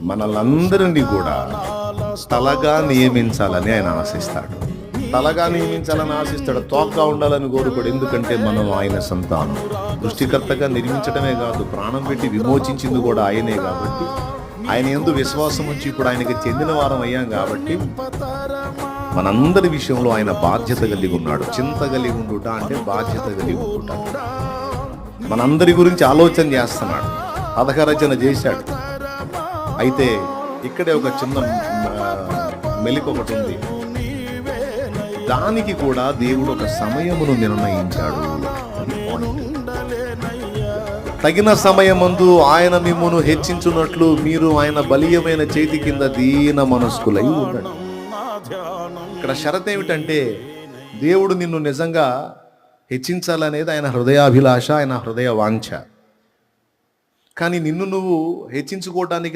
మనలందరినీ కూడా తలగా నియమించాలని ఆయన ఆశిస్తాడు. తలగా నియమించాలని ఆశిస్తాడు, తోకగా ఉండాలని కోరుకోడు. ఎందుకంటే మనం ఆయన సంతానం. సృష్టికర్తగా నిర్మించడమే కాదు, ప్రాణం పెట్టి విమోచించింది కూడా ఆయనే. కాబట్టి ఆయన యందు విశ్వాసం ఉంచి ఇప్పుడు ఆయనకి చెందిన వారం అయ్యాం. కాబట్టి మనందరి విషయంలో ఆయన బాధ్యత కలిగి ఉన్నాడు. చింత కలిగి ఉండుట అంటే బాధ్యత కలిగి ఉండుట. మనందరి గురించి ఆలోచన చేస్తున్నాడు, పథకరచన చేశాడు. అయితే ఇక్కడే ఒక చిన్న మెలిక ఒకటి ఉంది. దానికి కూడా దేవుడు ఒక సమయమును నిర్ణయించాడు. తగిన సమయమందు ఆయన మిమ్మును హెచ్చించున్నట్లు మీరు ఆయన బలీయమైన చేతి కింద దీన మనస్కులై ఉండండి. ఇక్కడ షరత్ ఏమిటంటే, దేవుడు నిన్ను నిజంగా హెచ్చించాలనేది ఆయన హృదయాభిలాష, ఆయన హృదయ వాంఛ. కానీ నిన్ను నువ్వు హెచ్చించుకోవటానికి